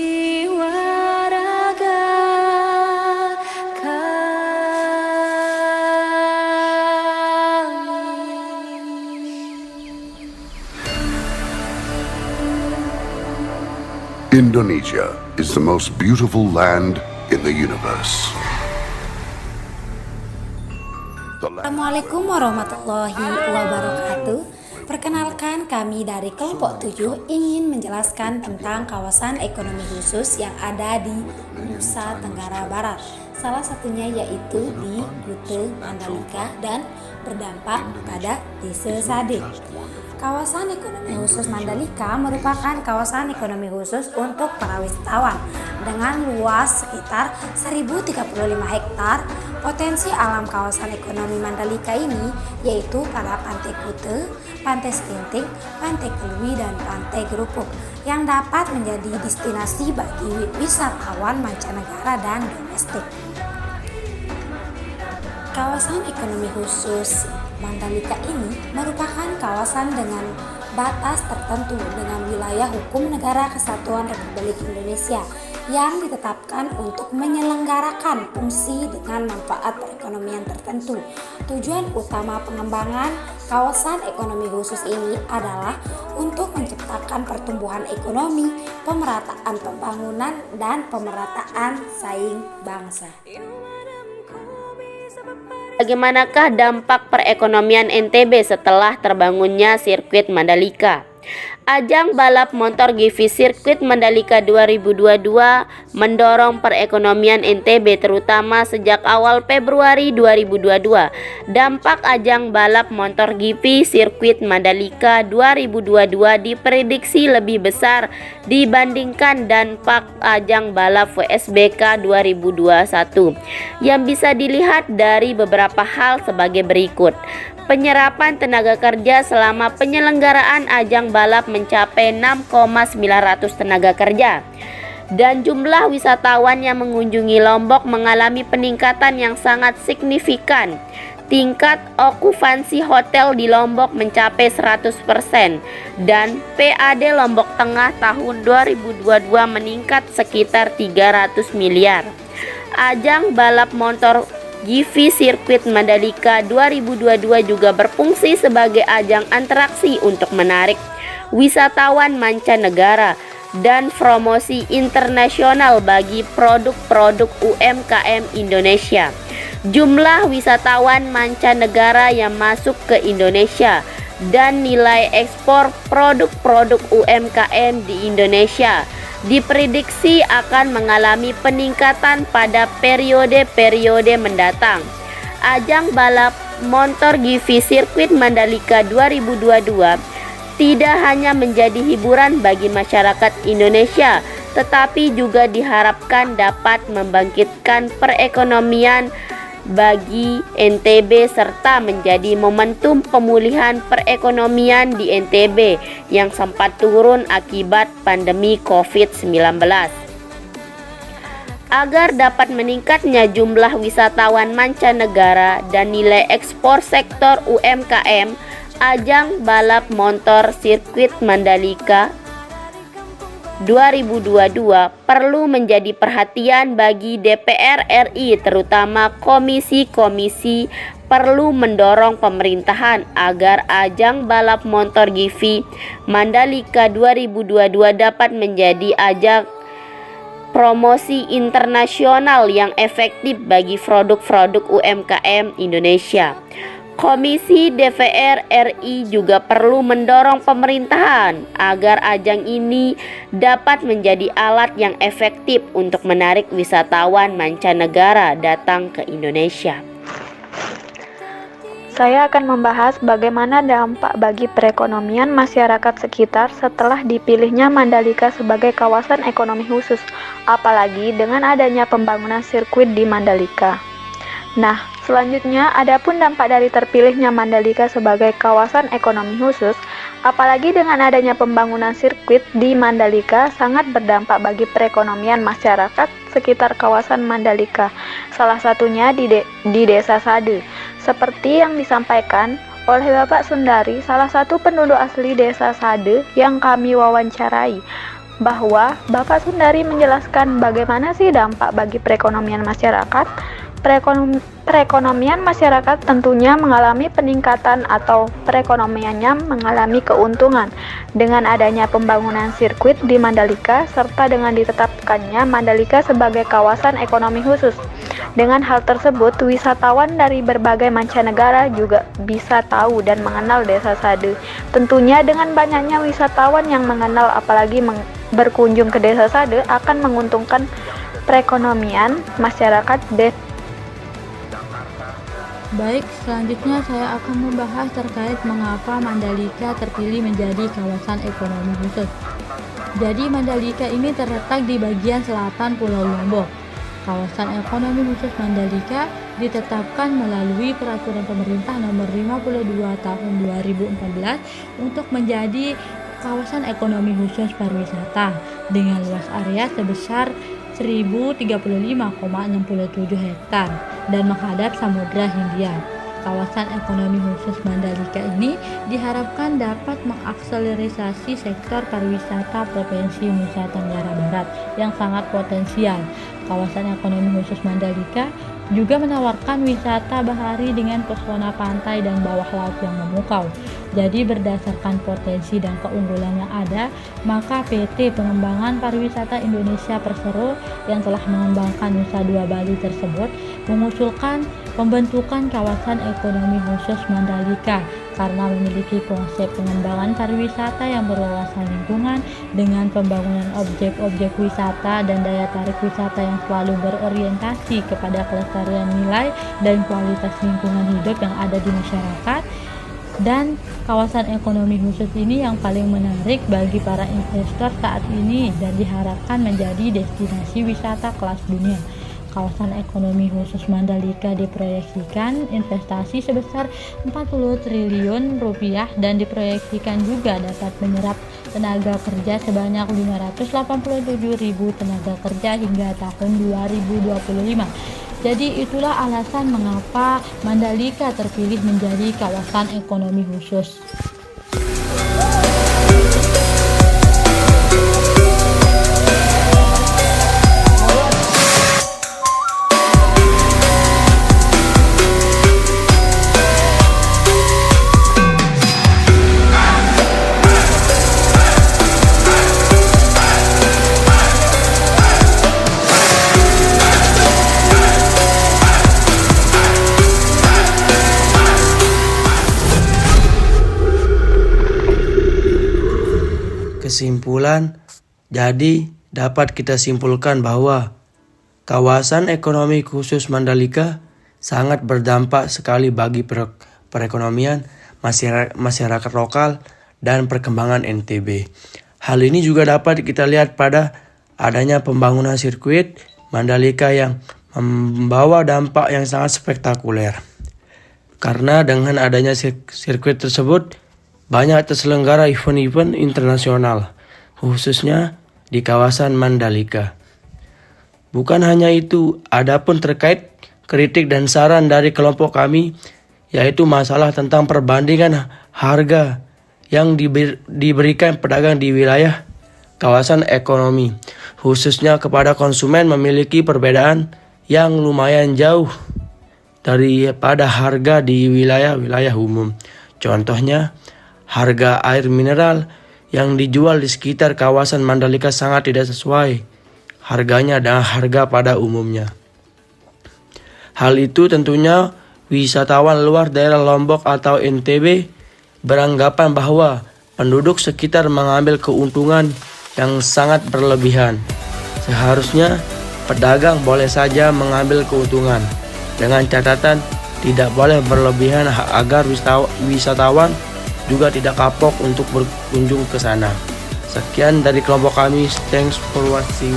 jiwa raga kami. Indonesia is the most beautiful land in the universe. Assalamualaikum warahmatullahi wabarakatuh. Perkenalkan, kami dari kelompok 7 ingin menjelaskan tentang kawasan ekonomi khusus yang ada di Nusa Tenggara Barat. Salah satunya yaitu di Kuta Mandalika dan berdampak pada Desa Sade. Kawasan ekonomi khusus Mandalika merupakan kawasan ekonomi khusus untuk para wisatawan dengan luas sekitar 1035 hektar. Potensi alam kawasan ekonomi Mandalika ini yaitu pada Pantai Kuta, Pantai Selinting, Pantai Kelui, dan Pantai Gerupuk yang dapat menjadi destinasi bagi wisatawan mancanegara dan domestik. Kawasan ekonomi khusus Mandalika ini merupakan kawasan dengan batas tertentu dengan wilayah hukum Negara Kesatuan Republik Indonesia yang ditetapkan untuk menyelenggarakan fungsi dengan manfaat perekonomian tertentu. Tujuan utama pengembangan kawasan ekonomi khusus ini adalah untuk menciptakan pertumbuhan ekonomi, pemerataan pembangunan, dan pemerataan saing bangsa. Bagaimanakah dampak perekonomian NTB setelah terbangunnya sirkuit Mandalika? Ajang balap motor GP Sirkuit Mandalika 2022 mendorong perekonomian NTB terutama sejak awal Februari 2022. Dampak ajang balap motor GP Sirkuit Mandalika 2022 diprediksi lebih besar dibandingkan dampak ajang balap WSBK 2021 yang bisa dilihat dari beberapa hal sebagai berikut. Penyerapan tenaga kerja selama penyelenggaraan ajang balap mencapai 6,900 tenaga kerja. Dan jumlah wisatawan yang mengunjungi Lombok mengalami peningkatan yang sangat signifikan. Tingkat okupansi hotel di Lombok mencapai 100% dan PAD Lombok Tengah tahun 2022 meningkat sekitar 300 miliar. Ajang balap motor GP Sirkuit Mandalika 2022 juga berfungsi sebagai ajang interaksi untuk menarik wisatawan mancanegara dan promosi internasional bagi produk-produk UMKM Indonesia. Jumlah wisatawan mancanegara yang masuk ke Indonesia dan nilai ekspor produk-produk UMKM di Indonesia diprediksi akan mengalami peningkatan pada periode-periode mendatang. Ajang balap motor GP Sirkuit Mandalika 2022 tidak hanya menjadi hiburan bagi masyarakat Indonesia, tetapi juga diharapkan dapat membangkitkan perekonomian bagi NTB serta menjadi momentum pemulihan perekonomian di NTB yang sempat turun akibat pandemi COVID-19. Agar dapat meningkatnya jumlah wisatawan mancanegara dan nilai ekspor sektor UMKM, ajang balap motor sirkuit Mandalika 2022 perlu menjadi perhatian bagi DPR RI, terutama komisi-komisi perlu mendorong pemerintahan agar ajang balap motor GP Mandalika 2022 dapat menjadi ajang promosi internasional yang efektif bagi produk-produk UMKM Indonesia. Komisi DPR RI juga perlu mendorong pemerintahan agar ajang ini dapat menjadi alat yang efektif untuk menarik wisatawan mancanegara datang ke Indonesia. Saya akan membahas bagaimana dampak bagi perekonomian masyarakat sekitar setelah dipilihnya Mandalika sebagai kawasan ekonomi khusus, apalagi dengan adanya pembangunan sirkuit di Mandalika. Nah, selanjutnya adapun dampak dari terpilihnya Mandalika sebagai kawasan ekonomi khusus, apalagi dengan adanya pembangunan sirkuit di Mandalika sangat berdampak bagi perekonomian masyarakat sekitar kawasan Mandalika, salah satunya di Desa Sade. Seperti yang disampaikan oleh Bapak Sundari, salah satu penduduk asli Desa Sade yang kami wawancarai. bahwa Bapak Sundari menjelaskan bagaimana sih dampak bagi perekonomian masyarakat. Perekonomian masyarakat tentunya mengalami peningkatan atau perekonomiannya mengalami keuntungan dengan adanya pembangunan sirkuit di Mandalika serta dengan ditetapkannya Mandalika sebagai kawasan ekonomi khusus. Dengan hal tersebut, wisatawan dari berbagai mancanegara juga bisa tahu dan mengenal Desa Sade. Tentunya dengan banyaknya wisatawan yang mengenal apalagi berkunjung ke Desa Sade akan menguntungkan perekonomian masyarakat desa. Baik, selanjutnya saya akan membahas terkait mengapa Mandalika terpilih menjadi kawasan ekonomi khusus. Jadi Mandalika ini terletak di bagian selatan Pulau Lombok. Kawasan ekonomi khusus Mandalika ditetapkan melalui peraturan pemerintah nomor 52 tahun 2014 untuk menjadi kawasan ekonomi khusus pariwisata dengan luas area sebesar 1035,67 hektar dan menghadap Samudra Hindia. Kawasan ekonomi khusus Mandalika ini diharapkan dapat mengakselerasi sektor pariwisata Provinsi Nusa Tenggara Barat yang sangat potensial. Kawasan ekonomi khusus Mandalika juga menawarkan wisata bahari dengan pesona pantai dan bawah laut yang memukau. Jadi berdasarkan potensi dan keunggulan yang ada, maka PT Pengembangan Pariwisata Indonesia Persero yang telah mengembangkan Nusa Dua Bali tersebut mengusulkan pembentukan kawasan ekonomi khusus Mandalika karena memiliki konsep pengembangan pariwisata yang berwawasan lingkungan dengan pembangunan objek-objek wisata dan daya tarik wisata yang selalu berorientasi kepada kelestarian nilai dan kualitas lingkungan hidup yang ada di masyarakat. Dan kawasan ekonomi khusus ini yang paling menarik bagi para investor saat ini dan diharapkan menjadi destinasi wisata kelas dunia. Kawasan ekonomi khusus Mandalika diproyeksikan investasi sebesar 40 triliun rupiah dan diproyeksikan juga dapat menyerap tenaga kerja sebanyak 587.000 tenaga kerja hingga tahun 2025. Jadi itulah alasan mengapa Mandalika terpilih menjadi kawasan ekonomi khusus. Kesimpulan, jadi dapat kita simpulkan bahwa kawasan ekonomi khusus Mandalika sangat berdampak sekali bagi perekonomian masyarakat lokal dan perkembangan NTB. Hal ini juga dapat kita lihat pada adanya pembangunan sirkuit Mandalika yang membawa dampak yang sangat spektakuler. Karena dengan adanya sirkuit tersebut, banyak terselenggara event-event internasional, khususnya di kawasan Mandalika. Bukan hanya itu, adapun terkait kritik dan saran dari kelompok kami, yaitu masalah tentang perbandingan harga yang diberikan pedagang di wilayah kawasan ekonomi, khususnya kepada konsumen memiliki perbedaan yang lumayan jauh daripada harga di wilayah-wilayah umum. Contohnya, harga air mineral yang dijual di sekitar kawasan Mandalika sangat tidak sesuai harganya dengan harga pada umumnya. Hal itu tentunya wisatawan luar daerah Lombok atau NTB beranggapan bahwa penduduk sekitar mengambil keuntungan yang sangat berlebihan. Seharusnya pedagang boleh saja mengambil keuntungan dengan catatan tidak boleh berlebihan agar wisatawan juga tidak kapok untuk berkunjung ke sana. Sekian dari kelompok kami. Thanks for watching.